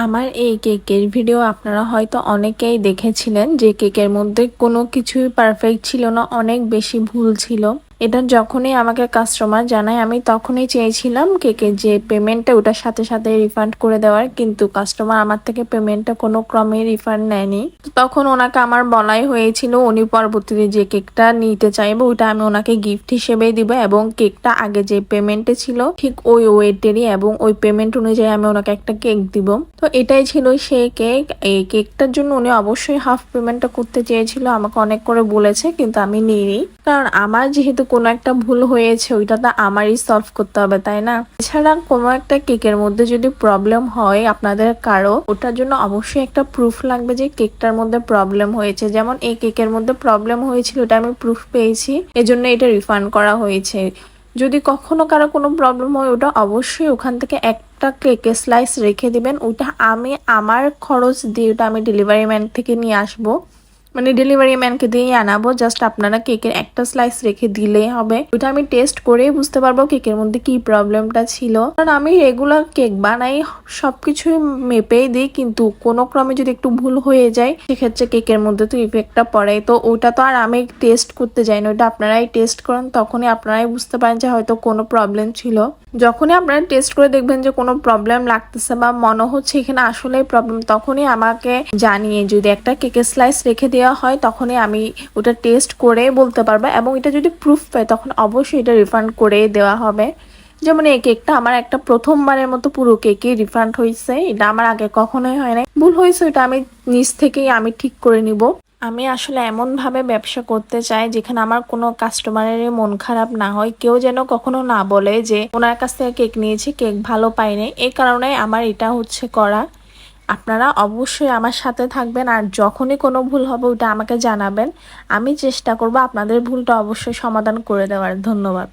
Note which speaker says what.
Speaker 1: আমার এই কেকের ভিডিও আপনারা হয়তো অনেকেই দেখেছিলেন যে কেকের মধ্যে কোনো কিছুই পারফেক্ট ছিল না, অনেক বেশি ভুল ছিল। এটা যখনই আমাকে কাস্টমার জানায় আমি তখনই চেয়েছিলাম কেকের যে পেমেন্টটা ওটার সাথে সাথে রিফান্ড করে দেওয়ার, কিন্তু কাস্টমার আমার থেকে পেমেন্টটা কোনো ক্রমে রিফান্ড নেয়নি। তখন ওনাকে আমার বলাই হয়েছিল উনি পরবর্তীতে যে কেকটা নিতে চাইবে ওইটা আমি ওনাকে গিফট হিসেবেই দিব, এবং কেকটা আগে যে পেমেন্টে ছিল ঠিক ওই ওয়েটেরই এবং ওই পেমেন্ট অনুযায়ী আমি ওনাকে একটা কেক দিব। তো এটাই ছিল সেই কেক। এই কেকটার জন্য উনি অবশ্যই হাফ পেমেন্টটা করতে চেয়েছিল, আমাকে অনেক করে বলেছে কিন্তু আমি নিইনি, কারণ আমার যেহেতু কোনো একটা ভুল হয়েছে ওইটা তো আমারই সলভ করতে হবে, তাই না? এছাড়া কোনো একটা কেকের মধ্যে যদি প্রবলেম হয় আপনাদের কারো, ওটার জন্য অবশ্যই একটা প্রুফ লাগবে যে কেকটার মধ্যে প্রবলেম হয়েছে। যেমন এই কেকের মধ্যে প্রবলেম হয়েছিল, এটা আমি প্রুফ পেয়েছি, এজন্য এটা রিফান্ড করা হয়েছে। যদি কখনো কারো কোনো প্রবলেম হয় ওটা অবশ্যই ওখান থেকে একটা কেকের স্লাইস রেখে দিবেন, ওটা আমি আমার খরচ দিয়ে ওটা আমি ডেলিভারি ম্যান থেকে নিয়ে আসবো, মানে ডেলিভারি ম্যানকে দিয়েই আনাবো। জাস্ট আপনারা কেকের একটা স্লাইস রেখে দিলেই হবে। ওইটা আমি টেস্ট করেই বুঝতে পারবো কেকের মধ্যে কি প্রবলেমটা ছিল, কারণ আমি রেগুলার কেক বানাই, সবকিছুই মেপেই দিই, কিন্তু কোনো ক্রমে যদি একটু ভুল হয়ে যায় সেক্ষেত্রে কেকের মধ্যে তো ইফেক্টটা পড়ে। তো ওটা তো আর আমি টেস্ট করতে যাই না, ওইটা আপনারাই টেস্ট করেন, তখনই আপনারাই বুঝতে পারেন যে হয়তো কোনো প্রবলেম ছিল। যখনই আপনারা টেস্ট করে দেখবেন যে কোনো প্রবলেম লাগতেছে বা মনে হচ্ছে এখানে আসলেই প্রবলেম, তখনই আমাকে জানিয়ে যদি একটা কেকের স্লাইস রেখে দেওয়া হয় তখনই আমি ওটা টেস্ট করে বলতে পারবো, এবং এটা যদি প্রুফ পাই তখন অবশ্যই এটা রিফান্ড করে দেওয়া হবে। যেমন এই কেকটা আমার একটা প্রথমবারের মতো পুরো কেকই রিফান্ড হয়েছে, এটা আমার আগে কখনোই হয় নাই। ভুল হয়েছে ওইটা আমি নিজ থেকেই আমি ঠিক করে নিব। আমি আসলে এমনভাবে ব্যবসা করতে চাই যেখানে আমার কোনো কাস্টমারের মন খারাপ না হয়, কেউ যেন কখনো না বলে যে ওনার কাছ থেকে কেক নিয়েছি কেক ভালো পাইনি। এই কারণে আমার এটা হচ্ছে করা। আপনারা অবশ্যই আমার সাথে থাকবেন, আর যখনই কোনো ভুল হবে ওটা আমাকে জানাবেন, আমি চেষ্টা করব আপনাদের ভুলটা অবশ্যই সমাধান করে দেওয়ার। ধন্যবাদ।